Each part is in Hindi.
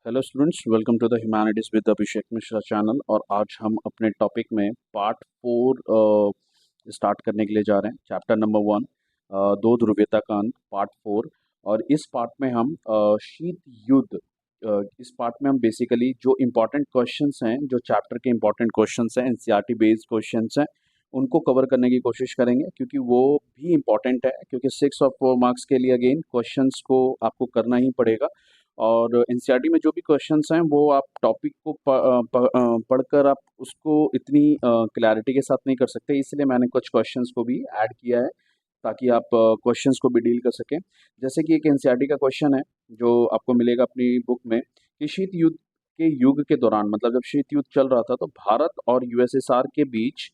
Hello students, welcome to the humanities with Abhishek Mishra channel. और आज हम अपने टॉपिक में पार्ट 4 स्टार्ट करने के लिए जा रहे हैं। चैप्टर नंबर 1, दो ध्रुवीयता का अंक, पार्ट 4। और इस पार्ट में हम शीत युद्ध, इस पार्ट में हम बेसिकली जो इम्पोर्टेंट क्वेश्चंस हैं, जो चैप्टर के इम्पोर्टेंट क्वेश्चंस हैं, एनसीईआरटी बेस्ड क्वेश्चंस हैं, उनको कवर करने की कोशिश करेंगे, क्योंकि वो भी इम्पोर्टेंट है। क्योंकि 6 और 4 मार्क्स के लिए अगेन क्वेश्चंस को आपको करना ही पड़ेगा। और एनसीईआरटी में जो भी क्वेश्चंस हैं वो आप टॉपिक को पढ़कर आप उसको इतनी क्लैरिटी के साथ नहीं कर सकते, इसलिए मैंने कुछ क्वेश्चंस को भी ऐड किया है ताकि आप क्वेश्चंस को भी डील कर सकें। जैसे कि एक एनसीईआरटी का क्वेश्चन है जो आपको मिलेगा अपनी बुक में, कि शीत युद्ध के युग के दौरान, मतलब जब शीत युद्ध चल रहा था तो भारत और यूएसएसआर के बीच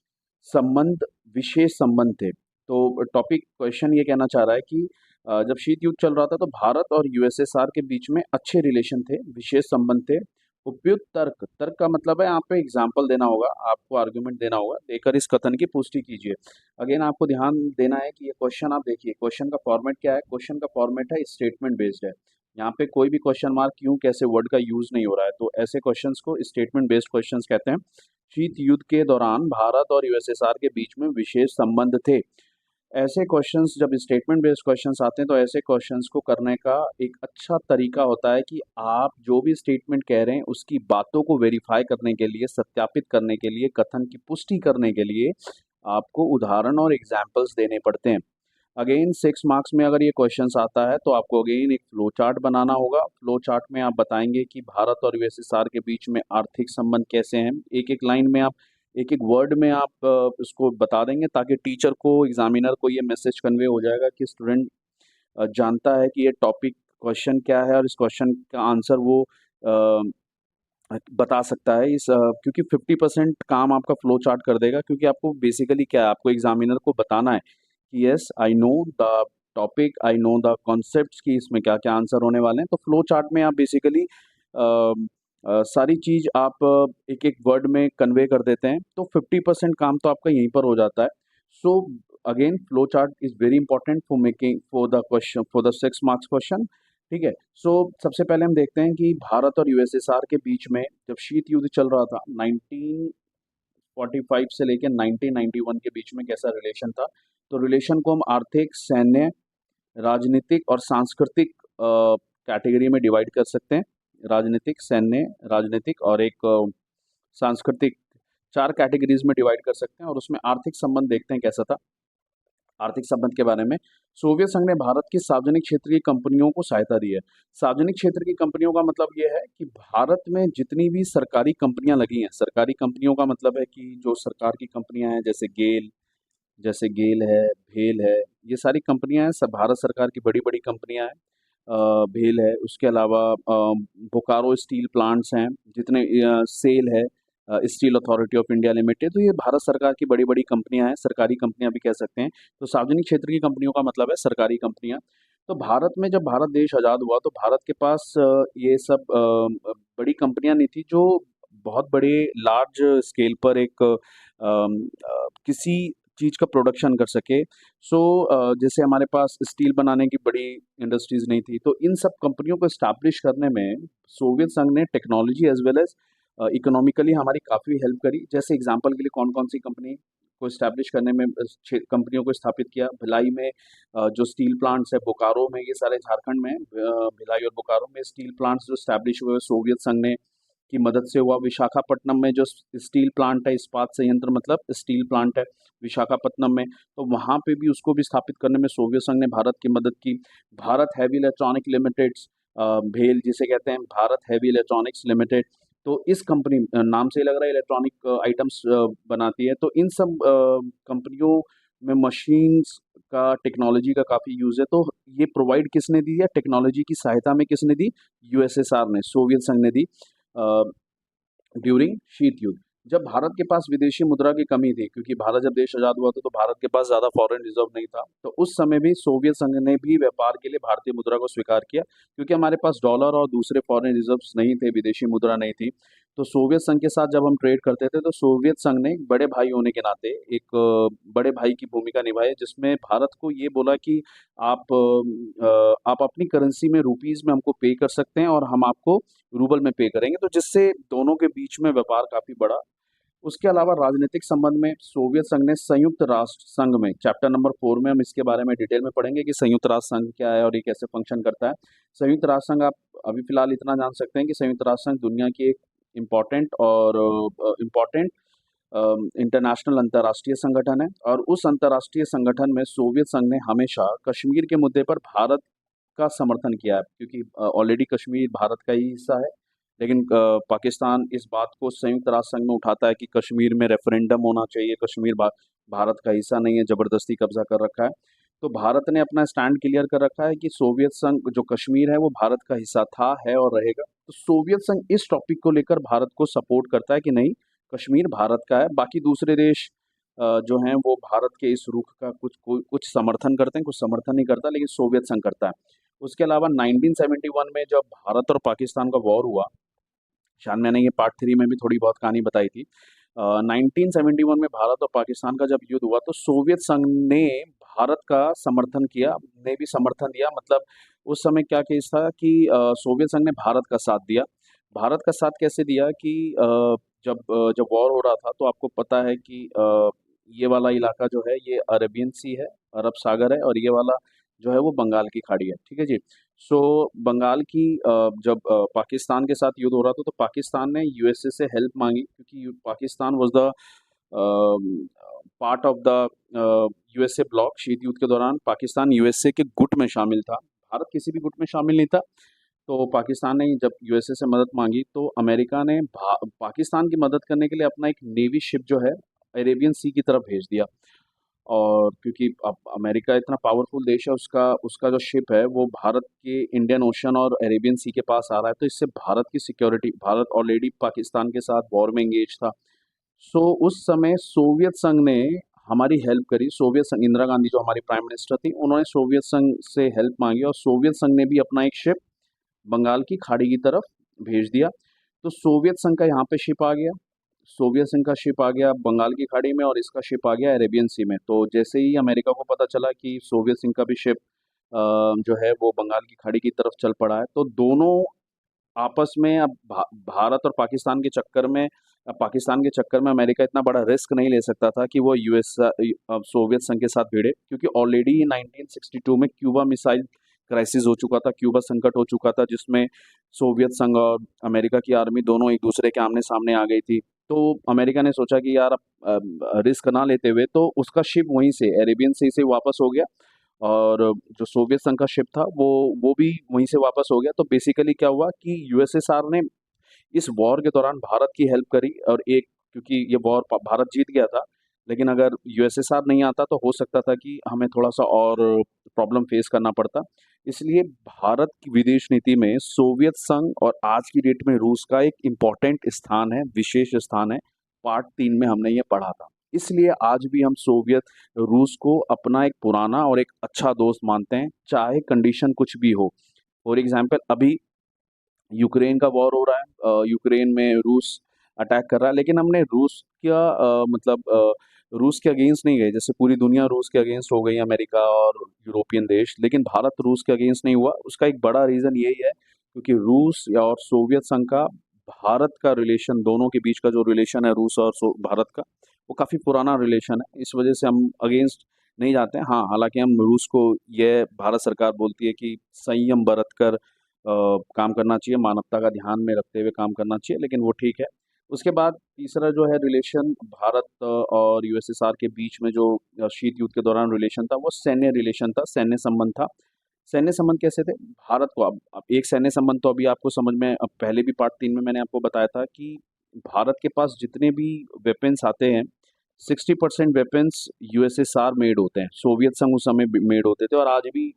संबंध, विशेष संबंध थे। तो टॉपिक क्वेश्चन ये कहना चाह रहा है कि जब शीत युद्ध चल रहा था तो भारत और यूएसएसआर के बीच में अच्छे रिलेशन थे, विशेष संबंध थे। उपयुक्त तर्क, तर्क का मतलब है यहाँ पे एग्जाम्पल देना होगा, आपको आर्गुमेंट देना होगा, देकर इस कथन की पुष्टि कीजिए। अगेन आपको ध्यान देना है कि ये क्वेश्चन आप देखिए, क्वेश्चन का फॉर्मेट क्या है। क्वेश्चन का फॉर्मेट है स्टेटमेंट बेस्ड है। यहाँ पे कोई भी क्वेश्चन मार्क, क्यों, कैसे वर्ड का यूज नहीं हो रहा है। तो ऐसे क्वेश्चंस को स्टेटमेंट बेस्ड क्वेश्चंस कहते हैं। शीत युद्ध के दौरान भारत और यूएसएसआर के बीच में विशेष संबंध थे। ऐसे क्वेश्चंस, जब स्टेटमेंट बेस्ड क्वेश्चंस आते हैं तो ऐसे क्वेश्चंस को करने का एक अच्छा तरीका होता है कि आप जो भी स्टेटमेंट कह रहे हैं उसकी बातों को वेरीफाई करने के लिए, सत्यापित करने के लिए, कथन की पुष्टि करने के लिए आपको उदाहरण और एग्जाम्पल्स देने पड़ते हैं। अगेन 6 मार्क्स में अगर ये क्वेश्चंस आता है तो आपको अगेन एक फ्लो चार्ट बनाना होगा। फ्लो चार्ट में आप बताएंगे कि भारत और यूएसएसआर के बीच में आर्थिक संबंध कैसे हैं। एक एक लाइन में आप, एक एक वर्ड में आप उसको बता देंगे, ताकि टीचर को, एग्जामिनर को ये मैसेज कन्वे हो जाएगा कि स्टूडेंट जानता है कि ये टॉपिक क्वेश्चन क्या है और इस क्वेश्चन का आंसर वो बता सकता है। क्योंकि 50% काम आपका फ्लो चार्ट कर देगा, क्योंकि आपको बेसिकली क्या है, आपको एग्जामिनर को बताना है कि yes I know the topic, I know the concepts, कि इसमें क्या क्या आंसर होने वाले हैं। तो फ्लो चार्ट में आप बेसिकली सारी चीज़ आप एक एक वर्ड में कन्वे कर देते हैं, तो 50% काम तो आपका यहीं पर हो जाता है। So again flow chart is very important for making, for the question, for the 6 marks question. ठीक है। सो सबसे पहले हम देखते हैं कि भारत और यूएसएसआर के बीच में जब शीत युद्ध चल रहा था 1945 से लेकर 1991 के बीच में कैसा रिलेशन था। तो रिलेशन को हम आर्थिक, सैन्य, राजनीतिक और सांस्कृतिक कैटेगरी में डिवाइड कर सकते हैं। राजनीतिक, सैन्य, राजनीतिक और एक सांस्कृतिक, 4 कैटेगरीज में डिवाइड कर सकते हैं। और उसमें आर्थिक संबंध देखते हैं कैसा था। आर्थिक संबंध के बारे में, सोवियत संघ ने भारत की सार्वजनिक क्षेत्र की कंपनियों को सहायता दी है। सार्वजनिक क्षेत्र की कंपनियों का मतलब ये है कि भारत में जितनी भी सरकारी कंपनियां लगी हैं, सरकारी कंपनियों का मतलब है कि जो सरकार की कंपनियां हैं, जैसे गेल है, भेल है, ये सारी कंपनियां हैं, सब भारत सरकार की बड़ी बड़ी कंपनियां हैं। भेल है, उसके अलावा बोकारो स्टील प्लांट्स हैं, जितने सेल है, steel authority of India limited, तो ये भारत सरकार की बड़ी बड़ी कंपनियां हैं, सरकारी कंपनियां भी कह सकते हैं। तो सार्वजनिक क्षेत्र की कंपनियों का मतलब है सरकारी कंपनियां। तो भारत में जब भारत देश आज़ाद हुआ तो भारत के पास ये सब बड़ी कंपनियां नहीं थी जो बहुत बड़े लार्ज स्केल पर एक किसी चीज़ का प्रोडक्शन कर सके। सो जैसे हमारे पास स्टील बनाने की बड़ी इंडस्ट्रीज नहीं थी, तो इन सब कंपनियों को इस्टेब्लिश करने में सोवियत संघ ने technology as well as economically हमारी काफ़ी हेल्प करी। जैसे एग्जांपल के लिए कौन कौन सी कंपनी को इस्टेब्लिश करने में, कंपनियों को स्थापित किया। भिलाई में जो स्टील प्लांट्स है, बोकारो में, ये सारे झारखंड में, भिलाई और बोकारो में स्टील प्लांट्स जो इस्टेब्लिश हुए सोवियत संघ ने की मदद से हुआ। विशाखापट्टनम में जो स्टील प्लांट है, इस्पात संयंत्र मतलब स्टील प्लांट है विशाखापट्टनम में, तो वहाँ पे भी उसको भी स्थापित करने में सोवियत संघ ने भारत की मदद की। भारत हैवी इलेक्ट्रॉनिक लिमिटेड्स, भेल जिसे कहते हैं, भारत हैवी इलेक्ट्रॉनिक्स लिमिटेड, तो इस कंपनी, नाम से ही लग रहा है इलेक्ट्रॉनिक आइटम्स बनाती है। तो इन सब कंपनियों में मशीन्स का, टेक्नोलॉजी का काफ़ी यूज़ है। तो ये प्रोवाइड किसने दी है, टेक्नोलॉजी की सहायता में किसने दी, यूएसएसआर ने, सोवियत संघ ने दी ड्यूरिंग शीत युद्ध। जब भारत के पास विदेशी मुद्रा की कमी थी, क्योंकि भारत जब देश आज़ाद हुआ था तो भारत के पास ज़्यादा फॉरेन रिजर्व नहीं था, तो उस समय भी सोवियत संघ ने भी व्यापार के लिए भारतीय मुद्रा को स्वीकार किया, क्योंकि हमारे पास डॉलर और दूसरे फॉरेन रिजर्व्स नहीं थे, विदेशी मुद्रा नहीं थी। तो सोवियत संघ के साथ जब हम ट्रेड करते थे तो सोवियत संघ ने एक बड़े भाई होने के नाते एक बड़े भाई की भूमिका निभाई, जिसमें भारत को ये बोला कि आप अपनी करेंसी में रुपीस में हमको पे कर सकते हैं और हम आपको रूबल में पे करेंगे, तो जिससे दोनों के बीच में व्यापार काफी बढ़ा। उसके अलावा राजनीतिक संबंध में सोवियत संघ ने संयुक्त राष्ट्र संघ में चैप्टर नंबर 4 में हम इसके बारे में डिटेल में पढ़ेंगे कि संयुक्त राष्ट्र संघ क्या है और ये कैसे फंक्शन करता है। संयुक्त राष्ट्र संघ, आप अभी फिलहाल इतना जान सकते हैं कि संयुक्त राष्ट्र संघ दुनिया की एक इम्पॉर्टेंट इंटरनेशनल अंतर्राष्ट्रीय संगठन है, और उस अंतर्राष्ट्रीय संगठन में सोवियत संघ ने हमेशा कश्मीर के मुद्दे पर भारत का समर्थन किया है, क्योंकि ऑलरेडी कश्मीर भारत का ही हिस्सा है। लेकिन पाकिस्तान इस बात को संयुक्त राष्ट्र संघ में उठाता है कि कश्मीर में रेफरेंडम होना चाहिए, कश्मीर भारत का हिस्सा नहीं है, जबरदस्ती कब्जा कर रखा है। तो भारत ने अपना स्टैंड क्लियर कर रखा है कि सोवियत संघ जो कश्मीर है वो भारत का हिस्सा था, है और रहेगा। तो सोवियत संघ इस टॉपिक को लेकर भारत को सपोर्ट करता है कि नहीं, कश्मीर भारत का है। बाकी दूसरे देश जो हैं वो भारत के इस रुख का कुछ समर्थन करते हैं, कुछ समर्थन नहीं करता, लेकिन सोवियत संघ करता है। उसके अलावा 1971 में जब भारत और पाकिस्तान का वॉर हुआ, शायद मैंने ये पार्ट 3 में भी थोड़ी बहुत कहानी बताई थी। 1971 में भारत और पाकिस्तान का जब युद्ध हुआ तो सोवियत संघ ने भारत का समर्थन किया, ने भी समर्थन दिया। मतलब उस समय क्या केस था कि सोवियत संघ ने भारत का साथ दिया। भारत का साथ कैसे दिया कि जब वॉर हो रहा था तो आपको पता है कि ये वाला इलाका जो है ये अरेबियन सी है, अरब सागर है, और ये वाला जो है वो बंगाल की खाड़ी है, ठीक है जी। सो बंगाल की जब पाकिस्तान के साथ युद्ध हो रहा था तो पाकिस्तान ने यूएसए से हेल्प मांगी, क्योंकि Pakistan was the part of the USA block. शीत युद्ध के दौरान पाकिस्तान यूएसए के गुट में शामिल था, भारत किसी भी गुट में शामिल नहीं था। तो पाकिस्तान ने जब यूएसए से मदद मांगी तो अमेरिका ने पाकिस्तान की मदद करने के लिए अपना एक नेवी शिप जो है अरेबियन सी की तरफ भेज दिया। और क्योंकि अब अमेरिका इतना पावरफुल देश है, उसका उसका जो शिप है वो भारत के इंडियन ओशन और अरेबियन सी के पास आ रहा है, तो इससे भारत की सिक्योरिटी, भारत ऑलरेडी पाकिस्तान के साथ वॉर में एंगेज था। सो उस समय सोवियत संघ ने हमारी हेल्प करी। सोवियत संघ, इंदिरा गांधी जो हमारी प्राइम मिनिस्टर थी, उन्होंने सोवियत संघ से हेल्प मांगी और सोवियत संघ ने भी अपना एक शिप बंगाल की खाड़ी की तरफ भेज दिया। तो सोवियत संघ का यहाँ पे शिप आ गया, सोवियत संघ का शिप आ गया बंगाल की खाड़ी में, और इसका शिप आ गया अरेबियन सी में। तो जैसे ही अमेरिका को पता चला कि सोवियत संघ का भी शिप जो है वो बंगाल की खाड़ी की तरफ चल पड़ा है, तो दोनों आपस में अब भारत और पाकिस्तान के चक्कर में, पाकिस्तान के चक्कर में अमेरिका इतना बड़ा रिस्क नहीं ले सकता था कि वो सोवियत संघ के साथ भिड़े, क्योंकि ऑलरेडी 1962 में क्यूबा मिसाइल क्राइसिस हो चुका था, क्यूबा संकट हो चुका था, जिसमें सोवियत संघ और अमेरिका की आर्मी दोनों एक दूसरे के आमने सामने आ गई थी। तो अमेरिका ने सोचा कि यार अब रिस्क ना लेते हुए, तो उसका शिप वहीं से अरेबियन सी से वापस हो गया, और जो सोवियत संघ का शिप था वो भी वहीं से वापस हो गया। तो बेसिकली क्या हुआ कि यूएसएसआर ने इस वॉर के दौरान भारत की हेल्प करी, और एक, क्योंकि ये वॉर भारत जीत गया था, लेकिन अगर यूएसएसआर नहीं आता तो हो सकता था कि हमें थोड़ा सा और प्रॉब्लम फेस करना पड़ता। इसलिए भारत की विदेश नीति में सोवियत संघ और आज की डेट में रूस का एक इम्पॉर्टेंट स्थान है, विशेष स्थान है। पार्ट 3 में हमने ये पढ़ा था। इसलिए आज भी हम रूस को अपना एक पुराना और एक अच्छा दोस्त मानते हैं, चाहे कंडीशन कुछ भी हो। फॉर एग्जाम्पल अभी यूक्रेन का वॉर हो रहा है, यूक्रेन में रूस अटैक कर रहा है, लेकिन हमने रूस का रूस के अगेंस्ट नहीं गए। जैसे पूरी दुनिया रूस के अगेंस्ट हो गई, अमेरिका और यूरोपियन देश, लेकिन भारत रूस के अगेंस्ट नहीं हुआ। उसका एक बड़ा रीज़न यही है क्योंकि रूस और सोवियत संघ का भारत का रिलेशन, दोनों के बीच का जो रिलेशन है रूस और भारत का, वो काफ़ी पुराना रिलेशन है। इस वजह से हम अगेंस्ट नहीं जाते हैं। हाँ, हालांकि हम रूस को, यह भारत सरकार बोलती है कि संयम बरत कर काम करना चाहिए, मानवता का ध्यान में रखते हुए काम करना चाहिए, लेकिन वो ठीक है। उसके बाद तीसरा जो है रिलेशन भारत और यूएसएसआर के बीच में जो शीत युद्ध के दौरान रिलेशन था, वो सैन्य रिलेशन था, सैन्य संबंध था। सैन्य संबंध कैसे थे? भारत को अब एक सैन्य संबंध तो अभी आपको समझ में, अब पहले भी पार्ट 3 में मैंने आपको बताया था कि भारत के पास जितने भी वेपन्स आते हैं, 60% वेपन्स यूएसएसआर मेड होते हैं, सोवियत संघ उस समय मेड होते थे, और आज भी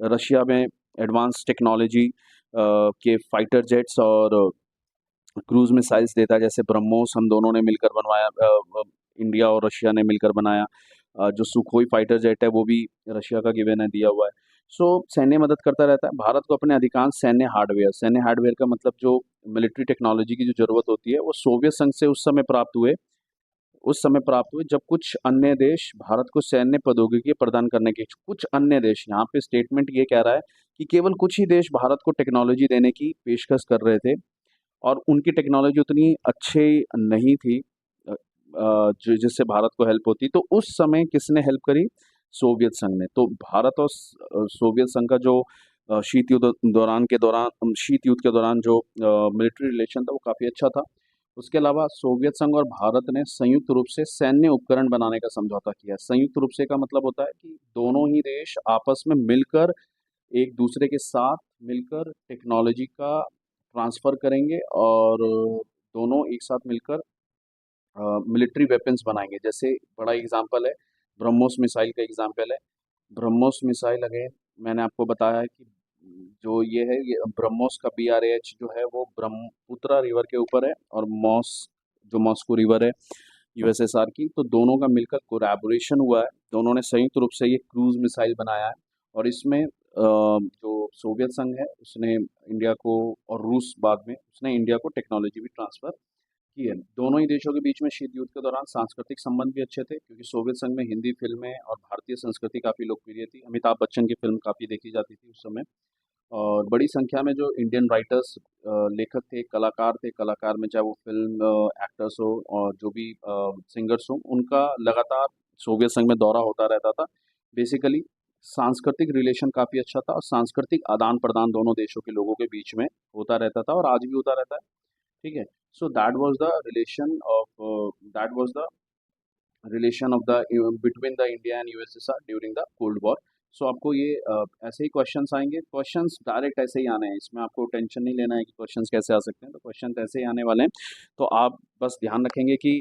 रशिया में एडवांस टेक्नोलॉजी के फाइटर जेट्स और क्रूज मिसाइल्स देता है, जैसे ब्रह्मोस हम दोनों ने मिलकर बनवाया, इंडिया और रशिया ने मिलकर बनाया। जो सुखोई फाइटर जेट है वो भी रशिया का गिवन है, दिया हुआ है। सो सैन्य मदद करता रहता है भारत को। अपने अधिकांश सैन्य हार्डवेयर का मतलब जो मिलिट्री टेक्नोलॉजी की जो ज़रूरत होती है वो सोवियत संघ से उस समय प्राप्त हुए जब कुछ अन्य देश भारत को सैन्य प्रौद्योगिकी प्रदान करने के कुछ अन्य देश, यहाँ पे स्टेटमेंट ये कह रहा है कि केवल कुछ ही देश भारत को टेक्नोलॉजी देने की पेशकश कर रहे थे और उनकी टेक्नोलॉजी उतनी अच्छी नहीं थी जिससे भारत को हेल्प होती। तो उस समय किसने हेल्प करी? सोवियत संघ ने। तो भारत और सोवियत संघ का जो शीत युद्ध के दौरान जो मिलिट्री रिलेशन था वो काफ़ी अच्छा था। उसके अलावा सोवियत संघ और भारत ने संयुक्त रूप से सैन्य उपकरण बनाने का समझौता किया। संयुक्त रूप से का मतलब होता है कि दोनों ही देश आपस में मिलकर एक दूसरे के साथ मिलकर टेक्नोलॉजी का ट्रांसफ़र करेंगे और दोनों एक साथ मिलकर मिलिट्री वेपन्स बनाएंगे। जैसे बड़ा एग्जांपल है, ब्रह्मोस मिसाइल का एग्जांपल है। ब्रह्मोस मिसाइल अगेन मैंने आपको बताया है कि जो ये है ये ब्रह्मोस का BRAH जो है वो ब्रह्मपुत्रा रिवर के ऊपर है और मॉस्को रिवर है USSR की। तो दोनों का मिलकर कोलैबोरेशन हुआ है। दोनों ने संयुक्त रूप से ये क्रूज मिसाइल बनाया है और इसमें जो सोवियत संघ है उसने इंडिया को और रूस बाद में उसने इंडिया को टेक्नोलॉजी भी ट्रांसफ़र की है। दोनों ही देशों के बीच में शीत युद्ध के दौरान सांस्कृतिक संबंध भी अच्छे थे क्योंकि सोवियत संघ में हिंदी फिल्में और भारतीय संस्कृति काफ़ी लोकप्रिय थी। अमिताभ बच्चन की फिल्म काफ़ी देखी जाती थी उस समय और बड़ी संख्या में जो इंडियन राइटर्स लेखक थे, कलाकार में चाहे वो फिल्म एक्टर्स हो और जो भी सिंगर्स हो, उनका लगातार सोवियत संघ में दौरा होता रहता था। बेसिकली सांस्कृतिक रिलेशन काफ़ी अच्छा था और सांस्कृतिक आदान-प्रदान दोनों देशों के लोगों के बीच में होता रहता था और आज भी होता रहता है। ठीक है? So that was the between the India and USSR during the cold war. So आपको ये ऐसे ही क्वेश्चंस आएँगे, क्वेश्चंस डायरेक्ट ऐसे ही आने हैं, इसमें आपको टेंशन नहीं लेना है कि क्वेश्चंस कैसे आ सकते हैं, तो क्वेश्चन ऐसे ही आने वाले हैं। तो आप बस ध्यान रखेंगे कि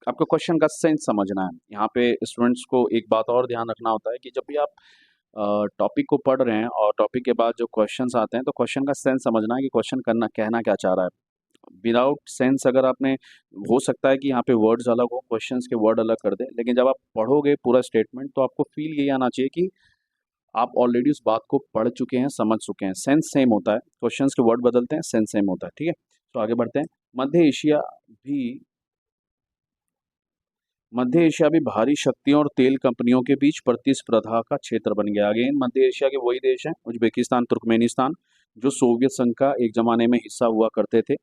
आपको क्वेश्चन का सेंस समझना है। यहाँ पे स्टूडेंट्स को एक बात और ध्यान रखना होता है कि जब भी आप टॉपिक को पढ़ रहे हैं और टॉपिक के बाद जो क्वेश्चंस आते हैं, तो क्वेश्चन का सेंस समझना है कि क्वेश्चन करना कहना क्या चाह रहा है। विदाउट सेंस अगर आपने हो सकता है कि यहाँ पे वर्ड्स अलग हो, क्वेश्चंस के वर्ड अलग कर दें, लेकिन जब आप पढ़ोगे पूरा स्टेटमेंट तो आपको फील यही आना चाहिए कि आप ऑलरेडी उस बात को पढ़ चुके हैं, समझ चुके हैं। सेंस सेम होता है, क्वेश्चंस के वर्ड बदलते हैं, सेंस सेम होता है। ठीक है? तो आगे बढ़ते हैं। भी मध्य एशिया भी भारी शक्तियों और तेल कंपनियों के बीच प्रतिस्पर्धा का क्षेत्र बन गया। अगेन मध्य एशिया के वही देश हैं, उज्बेकिस्तान, तुर्कमेनिस्तान, जो सोवियत संघ का एक ज़माने में हिस्सा हुआ करते थे।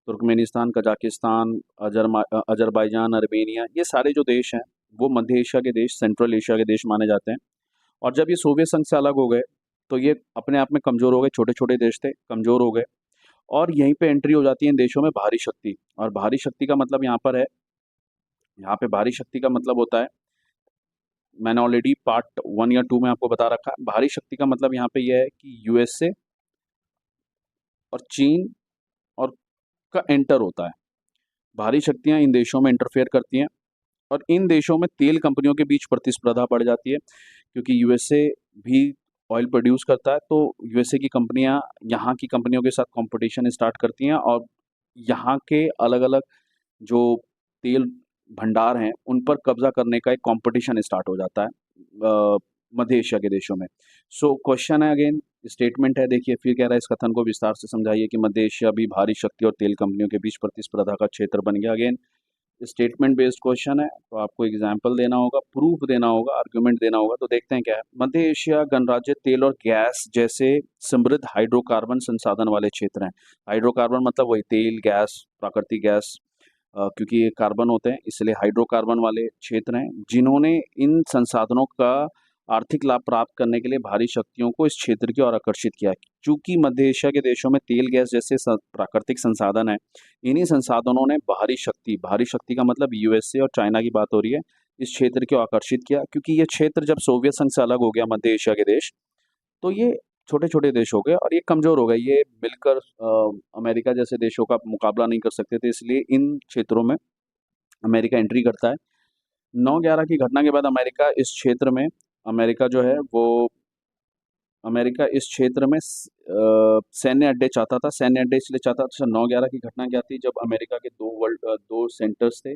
तुर्कमेनिस्तान, कजाकिस्तान, अजरबैजान, अर्मेनिया, ये सारे जो देश हैं वो मध्य एशिया के देश, सेंट्रल एशिया के देश माने जाते हैं। और जब ये सोवियत संघ से अलग हो गए तो ये अपने आप में कमज़ोर हो गए, छोटे-छोटे देश थे, कमज़ोर हो गए और यहीं पे एंट्री हो जाती है इन देशों में भारी शक्ति। और भारी शक्ति का मतलब यहाँ पर है, यहाँ पे भारी शक्ति का मतलब होता है, मैंने ऑलरेडी पार्ट 1 या 2 में आपको बता रखा है। भारी शक्ति का मतलब यहाँ पे ये है कि USA और चीन और का एंटर होता है। भारी शक्तियाँ इन देशों में इंटरफेयर करती हैं और इन देशों में तेल कंपनियों के बीच प्रतिस्पर्धा बढ़ जाती है क्योंकि USA भी ऑयल प्रोड्यूस करता है, तो USA की कंपनियां यहाँ की कंपनियों के साथ कंपटीशन स्टार्ट करती हैं और यहाँ के अलग-अलग जो तेल भंडार हैं उन पर कब्जा करने का एक कंपटीशन स्टार्ट हो जाता है मध्य एशिया के देशों में। सो क्वेश्चन है, अगेन स्टेटमेंट है, देखिए फिर कह रहा है इस कथन को विस्तार से समझाइए कि मध्य एशिया भी भारी शक्ति और तेल कंपनियों के बीच प्रतिस्पर्धा का क्षेत्र बन गया। अगेन स्टेटमेंट बेस्ड क्वेश्चन है तो आपको एग्जाम्पल देना होगा, प्रूफ देना होगा, आर्ग्यूमेंट देना होगा। तो देखते हैं क्या है। मध्य एशिया गणराज्य तेल और गैस जैसे समृद्ध हाइड्रोकार्बन संसाधन वाले क्षेत्र हैं। हाइड्रोकार्बन मतलब वही तेल, गैस, प्राकृतिक गैस, क्योंकि ये कार्बन होते हैं इसलिए हाइड्रोकार्बन वाले क्षेत्र हैं, जिन्होंने इन संसाधनों का आर्थिक लाभ प्राप्त करने के लिए भारी शक्तियों को इस क्षेत्र की ओर आकर्षित किया। चूंकि मध्य एशिया के देशों में तेल, गैस जैसे प्राकृतिक संसाधन है, इन्हीं संसाधनों ने भारी शक्ति का मतलब USA और चाइना की बात हो रही है, इस क्षेत्र को आकर्षित किया। क्योंकि ये क्षेत्र जब सोवियत संघ से अलग हो गया मध्य एशिया के देश, तो ये छोटे-छोटे देश हो गए और ये कमज़ोर हो गए। ये मिलकर अमेरिका जैसे देशों का मुकाबला नहीं कर सकते थे, इसलिए इन क्षेत्रों में अमेरिका एंट्री करता है। 9/11 की घटना के बाद अमेरिका जो है वो अमेरिका इस क्षेत्र में सैन्य अड्डे चाहता था। सैन्य अड्डे इसलिए चाहता था, 9/11 की घटना क्या थी, जब अमेरिका के 2 सेंटर्स थे,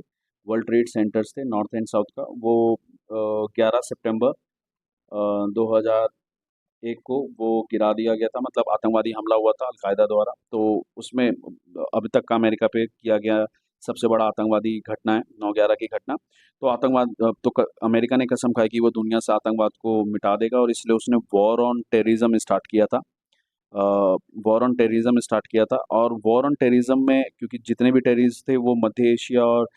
वर्ल्ड ट्रेड सेंटर्स थे, नॉर्थ एंड साउथ का। वो 11 सितंबर 2001 एक को वो गिरा दिया गया था, मतलब आतंकवादी हमला हुआ था अलकायदा द्वारा। तो उसमें अभी तक का अमेरिका पे किया गया सबसे बड़ा आतंकवादी घटना है 9/11 की घटना। तो अमेरिका ने कसम खाई कि वो दुनिया से आतंकवाद को मिटा देगा, और इसलिए उसने वॉर ऑन टेररिज्म स्टार्ट किया था। वॉर ऑन टेररिज्म स्टार्ट किया था, और वॉर ऑन टेररिज्म में क्योंकि जितने भी टेररिस्ट थे वो मध्य एशिया और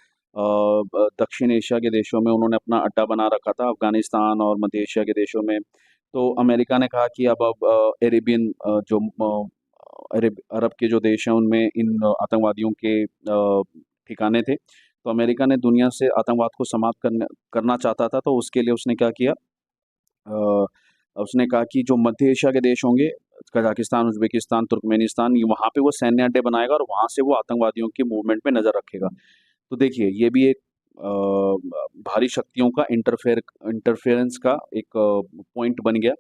दक्षिण एशिया के देशों में उन्होंने अपना अड्डा बना रखा था, अफगानिस्तान और मध्य एशिया के देशों में। तो अमेरिका ने कहा कि अब अरेबियन जो अरब के जो देश हैं उनमें इन आतंकवादियों के ठिकाने थे। तो अमेरिका ने दुनिया से आतंकवाद को समाप्त करना चाहता था, तो उसके लिए उसने क्या किया, अ, उसने कहा कि जो मध्य एशिया के देश होंगे, कजाकिस्तान, उज़्बेकिस्तान, तुर्कमेनिस्तान, ये वहाँ पे वो सैन्य अड्डे बनाएगा और वहाँ से वो आतंकवादियों की मूवमेंट पे नज़र रखेगा। तो देखिए ये भी एक भारी शक्तियों का इंटरफेरेंस का एक पॉइंट बन गया।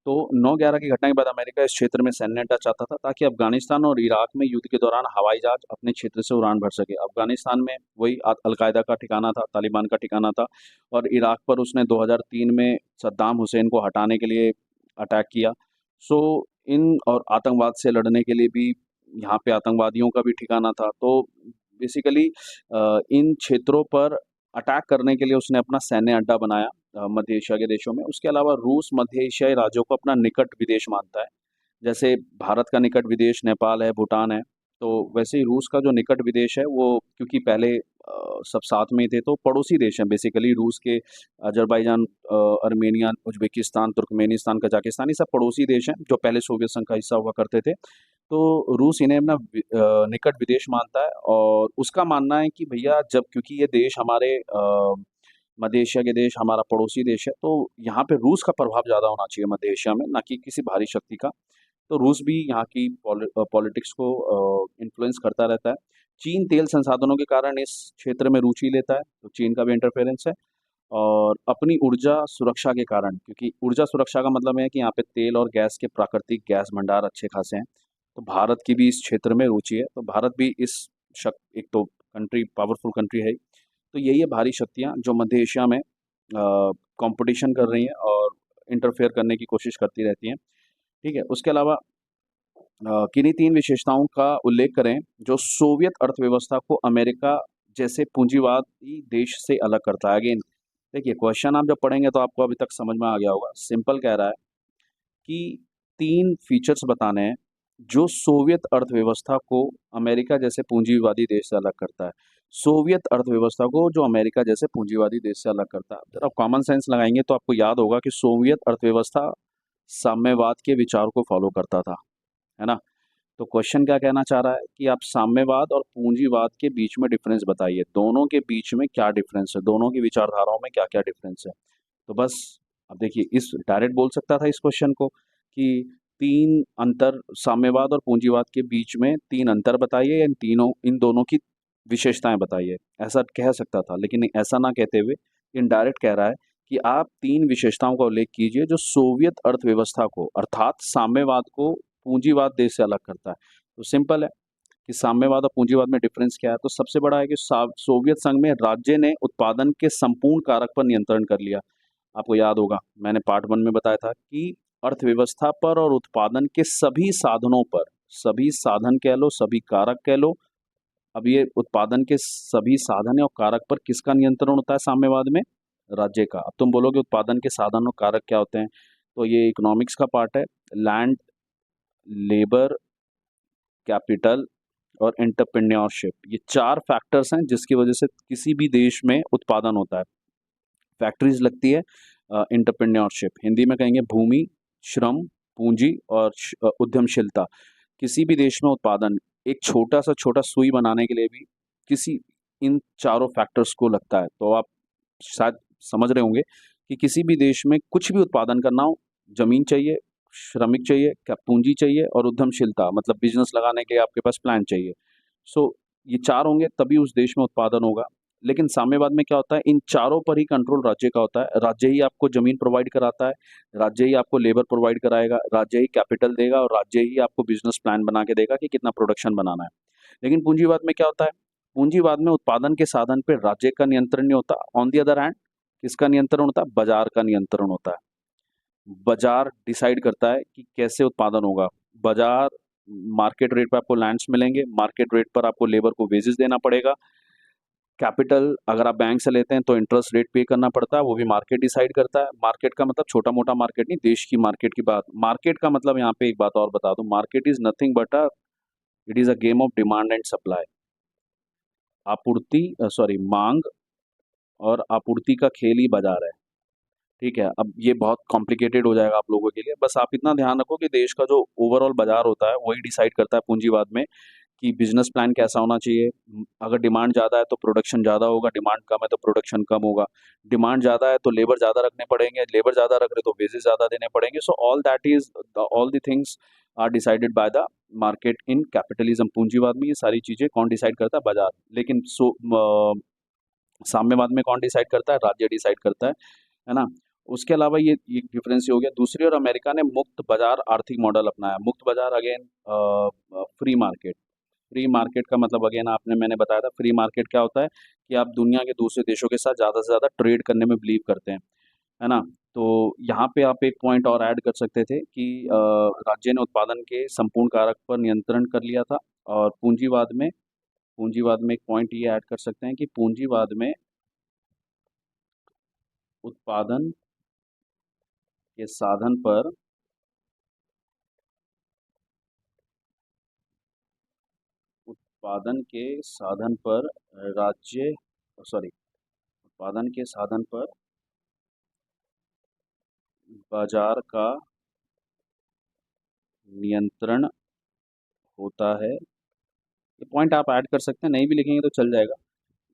तो 9/11 की घटना के बाद अमेरिका इस क्षेत्र में सैन्य अड्डा चाहता था, ताकि अफगानिस्तान और इराक में युद्ध के दौरान हवाई जहाज अपने क्षेत्र से उड़ान भर सके। अफगानिस्तान में वही अलकायदा का ठिकाना था, तालिबान का ठिकाना था, और इराक पर उसने 2003 में सद्दाम हुसैन को हटाने के लिए अटैक किया। सो इन और आतंकवाद से लड़ने के लिए भी यहाँ पे आतंकवादियों का भी ठिकाना था। तो बेसिकली इन क्षेत्रों पर अटैक करने के लिए उसने अपना सैन्य अड्डा बनाया मध्य एशिया के देशों में। उसके अलावा रूस मध्य एशियाई राज्यों को अपना निकट विदेश मानता है। जैसे भारत का निकट विदेश नेपाल है, भूटान है, तो वैसे ही रूस का जो निकट विदेश है वो, क्योंकि पहले सब साथ में ही थे, तो पड़ोसी देश हैं बेसिकली रूस के। Azerbaijan, Armenia, Uzbekistan, Turkmenistan, Kazakhstan, ये सब पड़ोसी देश हैं जो पहले सोवियत संघ का हिस्सा हुआ करते थे। तो रूस इन्हें अपना निकट विदेश मानता है, और उसका मानना है कि भैया जब, क्योंकि ये देश हमारे मध्य एशिया के देश हमारा पड़ोसी देश है, तो यहाँ पे रूस का प्रभाव ज़्यादा होना चाहिए मध्य एशिया में, ना कि किसी भारी शक्ति का। तो रूस भी यहाँ की पॉलिटिक्स को इन्फ्लुएंस करता रहता है। चीन तेल संसाधनों के कारण इस क्षेत्र में रुचि लेता है, तो चीन का भी इंटरफेरेंस है। और अपनी ऊर्जा सुरक्षा के कारण, क्योंकि ऊर्जा सुरक्षा का मतलब है कि यहाँ पे तेल और गैस के प्राकृतिक गैस भंडार अच्छे खासे हैं, तो भारत की भी इस क्षेत्र में रुचि है। तो भारत भी एक तो कंट्री, पावरफुल कंट्री है ही। तो यही है भारी शक्तियाँ जो मध्य एशिया में कंपटीशन कर रही हैं और इंटरफेयर करने की कोशिश करती रहती हैं। ठीक है, उसके अलावा किन्हीं तीन विशेषताओं का उल्लेख करें जो सोवियत अर्थव्यवस्था को अमेरिका जैसे पूंजीवादी देश से अलग करता है। अगेन देखिए, क्वेश्चन आप जब पढ़ेंगे तो आपको अभी तक समझ में आ गया होगा। सिंपल कह रहा है कि तीन फीचर्स बताने हैं जो सोवियत अर्थव्यवस्था को अमेरिका जैसे पूंजीवादी देश से अलग करता है। सोवियत अर्थव्यवस्था को जो अमेरिका जैसे पूंजीवादी देश से अलग करता है, जरा कॉमन सेंस लगाएंगे तो आपको याद होगा कि सोवियत अर्थव्यवस्था साम्यवाद के विचार को फॉलो करता था, है ना। तो क्वेश्चन क्या कहना चाह रहा है कि आप साम्यवाद और पूंजीवाद के बीच में डिफरेंस बताइए, दोनों के बीच में क्या डिफरेंस है, दोनों की विचारधाराओं में क्या क्या डिफरेंस है। तो बस अब देखिए, इस डायरेक्ट बोल सकता था इस क्वेश्चन को कि तीन अंतर, साम्यवाद और पूंजीवाद के बीच में तीन अंतर बताइए, या इन दोनों की विशेषताएं बताइए, ऐसा कह सकता था। लेकिन ऐसा ना कहते हुए इनडायरेक्ट कह रहा है कि आप तीन विशेषताओं का उल्लेख कीजिए जो सोवियत अर्थव्यवस्था को, अर्थात साम्यवाद को, पूंजीवाद देश से अलग करता है। तो सिंपल है कि साम्यवाद और पूंजीवाद में डिफरेंस क्या है। तो सबसे बड़ा है कि सोवियत संघ में राज्य ने उत्पादन के संपूर्ण कारक पर नियंत्रण कर लिया। आपको याद होगा, मैंने पार्ट 1 में बताया था कि अर्थव्यवस्था पर और उत्पादन के सभी साधनों पर, सभी साधन कह लो, सभी कारक कह लो। अब ये उत्पादन के सभी साधन और कारक पर किसका नियंत्रण होता है साम्यवाद में? राज्य का। अब तुम बोलोगे उत्पादन के साधन और कारक क्या होते हैं, तो ये इकोनॉमिक्स का पार्ट है। लैंड, लेबर, कैपिटल और एंटरप्रेन्योरशिप, ये चार फैक्टर्स हैं जिसकी वजह से किसी भी देश में उत्पादन होता है। फैक्ट्रीज लगती है, एंटरप्रेन्योरशिप हिंदी में कहेंगे भूमि, श्रम, पूंजी और उद्यमशीलता। किसी भी देश में उत्पादन, एक छोटा सा छोटा सुई बनाने के लिए भी किसी इन चारों फैक्टर्स को लगता है। तो आप शायद समझ रहे होंगे कि किसी भी देश में कुछ भी उत्पादन करना हो, जमीन चाहिए, श्रमिक चाहिए, क्या पूंजी चाहिए, और उद्यमशीलता मतलब बिजनेस लगाने के लिए आपके पास प्लान चाहिए। सो ये चार होंगे तभी उस देश में उत्पादन होगा। लेकिन साम्यवाद में क्या होता है, इन चारों पर ही कंट्रोल राज्य का होता है। राज्य ही आपको जमीन प्रोवाइड कराता है, राज्य ही आपको लेबर प्रोवाइड कराएगा, राज्य ही कैपिटल देगा, और राज्य ही आपको बिजनेस प्लान बना के देगा कि कितना प्रोडक्शन बनाना है। लेकिन पूंजीवाद में क्या होता है, पूंजीवाद में उत्पादन के साधन पर राज्य का नियंत्रण नहीं होता। ऑन दी अदर हैंड किसका नियंत्रण होता है? बाजार का नियंत्रण होता है। बाजार डिसाइड करता है कि कैसे उत्पादन होगा। बाजार मार्केट रेट पर आपको लैंड्स मिलेंगे, मार्केट रेट पर आपको लेबर को वेजेस देना पड़ेगा। कैपिटल अगर आप बैंक से लेते हैं तो इंटरेस्ट रेट पे करना पड़ता है, वो भी मार्केट डिसाइड करता है। मार्केट का मतलब छोटा मोटा मार्केट नहीं, देश की मार्केट की बात। मार्केट का मतलब यहाँ पे एक बात और बता दूं, market is nothing but it is a game of demand and supply. आपूर्ति सॉरी मांग और आपूर्ति का खेल ही बाजार है। ठीक है, अब ये बहुत कॉम्प्लिकेटेड हो जाएगा आप लोगों के लिए, बस आप इतना ध्यान रखो कि देश का जो ओवरऑल बाजार होता है वही डिसाइड करता है पूंजीवाद में कि बिजनेस प्लान कैसा होना चाहिए। अगर डिमांड ज़्यादा है तो प्रोडक्शन ज़्यादा होगा, डिमांड कम है तो प्रोडक्शन कम होगा। डिमांड ज़्यादा है तो लेबर ज़्यादा रखने पड़ेंगे, लेबर ज़्यादा रख रहे तो वेजेस ज़्यादा देने पड़ेंगे। So all that is all the things are decided by the market in capitalism. पूंजीवाद में ये सारी चीज़ें कौन डिसाइड करता है? बाजार। लेकिन साम्यवाद में कौन डिसाइड करता है? राज्य डिसाइड करता है ना। उसके अलावा ये डिफरेंस हो गया। दूसरी ओर अमेरिका ने मुक्त बाजार आर्थिक मॉडल अपनाया। मुक्त बाजार again free market. Free market का मतलब अगेन आपने मैंने बताया था, फ्री मार्केट क्या होता है कि आप दुनिया के दूसरे देशों के साथ ज़्यादा से ज़्यादा ट्रेड करने में बिलीव करते हैं, है ना। तो यहाँ पे आप एक पॉइंट और ऐड कर सकते थे कि राज्य ने उत्पादन के संपूर्ण कारक पर नियंत्रण कर लिया था। और पूंजीवाद में एक पॉइंट ये ऐड कर सकते हैं कि पूंजीवाद में उत्पादन के साधन पर उत्पादन के साधन पर राज्य सॉरी उत्पादन के साधन पर बाजार का नियंत्रण होता है। ये पॉइंट आप ऐड कर सकते हैं, नहीं भी लिखेंगे तो चल जाएगा।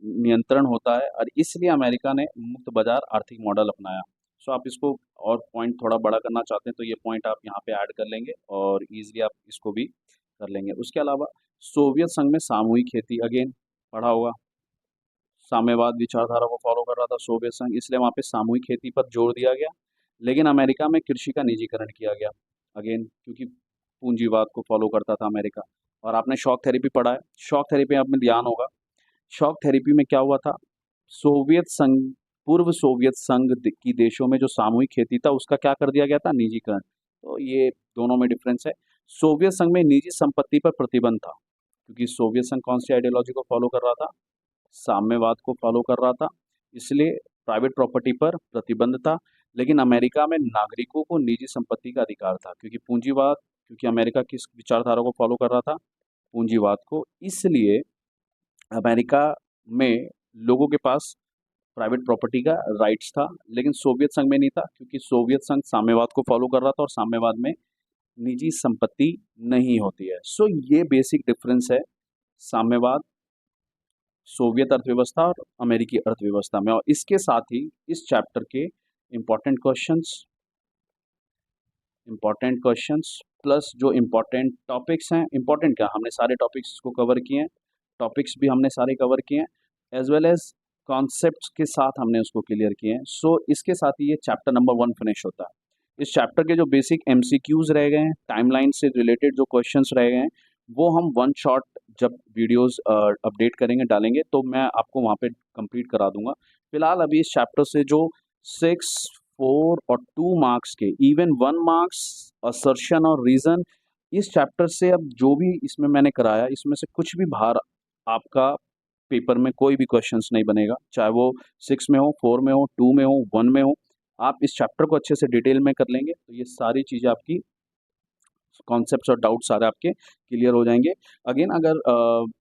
नियंत्रण होता है और इसलिए अमेरिका ने मुक्त बाजार आर्थिक मॉडल अपनाया। सो आप इसको और पॉइंट थोड़ा बड़ा करना चाहते हैं तो ये पॉइंट आप यहाँ पे ऐड कर लेंगे और इजीली आप इसको भी कर लेंगे। उसके अलावा सोवियत संघ में सामूहिक खेती, अगेन पढ़ा होगा। साम्यवाद विचारधारा को फॉलो कर रहा था सोवियत संघ, इसलिए वहाँ पे सामूहिक खेती पर जोर दिया गया। लेकिन अमेरिका में कृषि का निजीकरण किया गया, अगेन क्योंकि पूंजीवाद को फॉलो करता था अमेरिका। और आपने शॉक थेरेपी पढ़ा है, शॉक थेरेपी आप में ध्यान होगा। शॉक थेरेपी में क्या हुआ था? सोवियत संघ पूर्व सोवियत संघ की देशों में जो सामूहिक खेती था उसका क्या कर दिया गया था? निजीकरण। तो ये दोनों में डिफरेंस है। सोवियत संघ में निजी संपत्ति पर प्रतिबंध था, क्योंकि सोवियत संघ कौन सी आइडियोलॉजी को फॉलो कर रहा था? साम्यवाद को फॉलो कर रहा था, इसलिए प्राइवेट प्रॉपर्टी पर प्रतिबंध था। लेकिन अमेरिका में नागरिकों को निजी संपत्ति का अधिकार था, क्योंकि अमेरिका किस विचारधारा को फॉलो कर रहा था? पूंजीवाद को। इसलिए अमेरिका में लोगों के पास प्राइवेट प्रॉपर्टी का राइट्स था, लेकिन सोवियत संघ में नहीं था, क्योंकि सोवियत संघ साम्यवाद को फॉलो कर रहा था और साम्यवाद में निजी संपत्ति नहीं होती है। सो ये बेसिक डिफरेंस है साम्यवाद, सोवियत अर्थव्यवस्था और अमेरिकी अर्थव्यवस्था में। और इसके साथ ही इस चैप्टर के इम्पॉर्टेंट क्वेश्चंस प्लस जो इम्पॉर्टेंट टॉपिक्स हैं, इम्पॉर्टेंट क्या, हमने सारे टॉपिक्स को कवर किए हैं, टॉपिक्स भी हमने सारे कवर किए हैं, एज वेल एज कॉन्सेप्ट्स के साथ हमने उसको क्लियर किए हैं। सो इसके साथ ही ये चैप्टर नंबर 1 फिनिश होता है। इस चैप्टर के जो बेसिक एमसीक्यूज रह गए हैं, टाइमलाइन से रिलेटेड जो क्वेश्चंस रह गए हैं, वो हम वन शॉट जब वीडियोस अपडेट करेंगे डालेंगे तो मैं आपको वहाँ पे कंप्लीट करा दूंगा। फिलहाल अभी इस चैप्टर से जो 6, 4 और 2 मार्क्स के, इवन 1 मार्क्स असर्शन और रीजन, इस चैप्टर से अब जो भी इसमें मैंने कराया इसमें से कुछ भी बाहर आपका पेपर में कोई भी क्वेश्चंस नहीं बनेगा, चाहे वो 6 में हो, 4 में हो, 2 में हो, 1 में हो। आप इस चैप्टर को अच्छे से डिटेल में कर लेंगे तो ये सारी चीज़ें आपकी कॉन्सेप्ट्स और डाउट सारे आपके क्लियर हो जाएंगे। अगेन अगर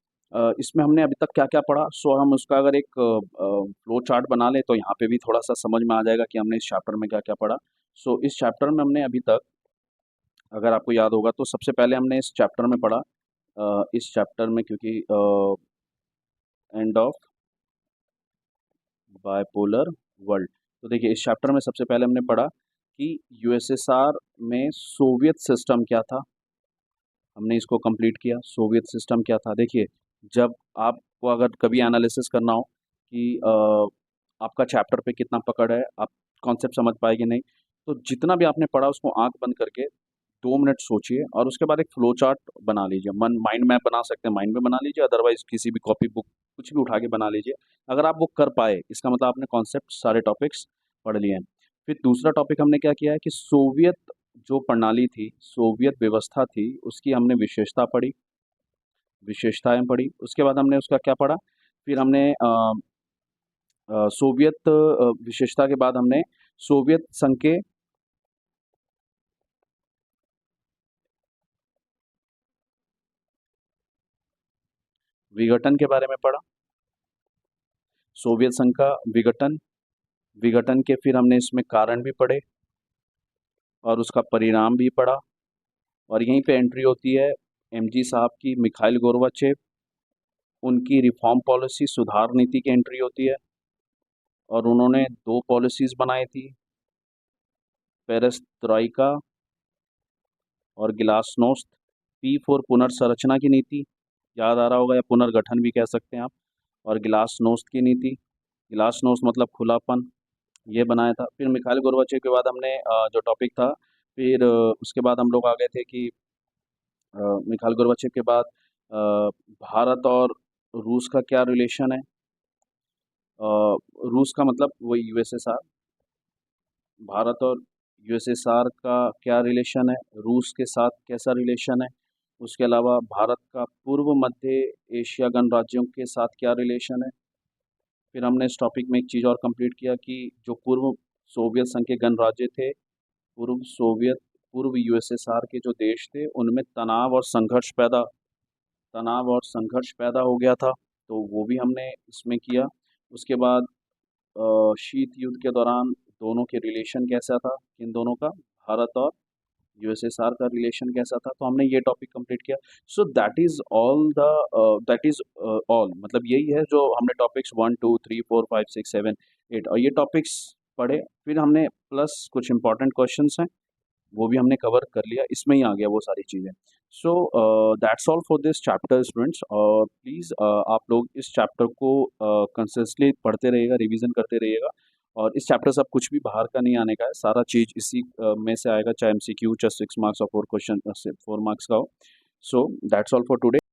इसमें हमने अभी तक क्या क्या पढ़ा, सो हम उसका अगर एक फ्लो चार्ट बना लें तो यहाँ पे भी थोड़ा सा समझ में आ जाएगा कि हमने इस चैप्टर में क्या क्या पढ़ा। सो इस चैप्टर में हमने अभी तक, अगर आपको याद होगा तो सबसे पहले हमने इस चैप्टर में पढ़ा, इस चैप्टर में क्योंकि एंड ऑफ बायपोलर वर्ल्ड, तो देखिए इस चैप्टर में सबसे पहले हमने पढ़ा कि यूएसएसआर में सोवियत सिस्टम क्या था, हमने इसको कंप्लीट किया। सोवियत सिस्टम क्या था, देखिए जब आपको अगर कभी एनालिसिस करना हो कि आपका चैप्टर पे कितना पकड़ है, आप कॉन्सेप्ट समझ पाएंगे नहीं, तो जितना भी आपने पढ़ा उसको आंख बंद करके 2 मिनट सोचिए और उसके बाद एक फ्लो चार्ट बना लीजिए। मन माइंड मैप बना सकते हैं, माइंड में बना लीजिए, अदरवाइज किसी भी कॉपी बुक कुछ भी उठा के बना लीजिए। अगर आप वो कर पाए इसका मतलब आपने कॉन्सेप्ट सारे टॉपिक्स पढ़ लिए हैं। फिर दूसरा टॉपिक हमने क्या किया है कि सोवियत जो प्रणाली थी, सोवियत व्यवस्था थी, उसकी हमने विशेषताएं पढ़ी। उसके बाद हमने उसका क्या पढ़ा, फिर हमने सोवियत विशेषता के बाद हमने सोवियत संघ के विघटन के बारे में पढ़ा, सोवियत संघ का विघटन, विघटन के फिर हमने इसमें कारण भी पढ़े और उसका परिणाम भी पढ़ा। और यहीं पे एंट्री होती है एमजी साहब की, मिखाइल गोर्बाचेव, उनकी रिफॉर्म पॉलिसी, सुधार नीति की एंट्री होती है। और उन्होंने दो पॉलिसीज बनाई थी, पेरेस्ट्रोइका और ग्लासनोस्त। पी फॉर पुनर्संरचना की नीति, याद आ रहा होगा, या पुनर्गठन भी कह सकते हैं आप। और ग्लासनोस्त की नीति, ग्लासनोस्त मतलब खुलापन, ये बनाया था। फिर मिखाइल गोर्बाचेव के बाद हमने जो टॉपिक था, फिर उसके बाद हम लोग आ गए थे कि मिखाइल गोर्बाचेव के बाद भारत और रूस का क्या रिलेशन है। रूस का मतलब वही यूएसएसआर, भारत और यूएसएसआर का क्या रिलेशन है, रूस के साथ कैसा रिलेशन है। उसके अलावा भारत का पूर्व मध्य एशिया गणराज्यों के साथ क्या रिलेशन है। फिर हमने इस टॉपिक में एक चीज़ और कंप्लीट किया कि जो पूर्व सोवियत संघ के गणराज्य थे, पूर्व यूएसएसआर के जो देश थे, उनमें तनाव और संघर्ष पैदा हो गया था, तो वो भी हमने इसमें किया। उसके बाद शीत युद्ध के दौरान दोनों के रिलेशन कैसा था, इन दोनों का, भारत और यूएसएसआर का रिलेशन कैसा था, तो हमने ये टॉपिक कंप्लीट किया। सो दैट इज ऑल, मतलब यही है जो हमने टॉपिक्स 1 2 3 4 5 6 7 8 और ये टॉपिक्स पढ़े। फिर हमने प्लस कुछ इंपॉर्टेंट क्वेश्चंस हैं, वो भी हमने कवर कर लिया, इसमें ही आ गया वो सारी चीज़ें। So that's all for this chapter students. और प्लीज़ आप लोग इस चैप्टर को कंसिस्टेंटली पढ़ते रहिएगा, रिवीजन करते रहिएगा। और इस चैप्टर से अब कुछ भी बाहर का नहीं आने का है, सारा चीज़ इसी में से आएगा, चाहे एमसीक्यू, चाहे 6 मार्क्स और 4 क्वेश्चन 4 मार्क्स का हो। So that's all for today.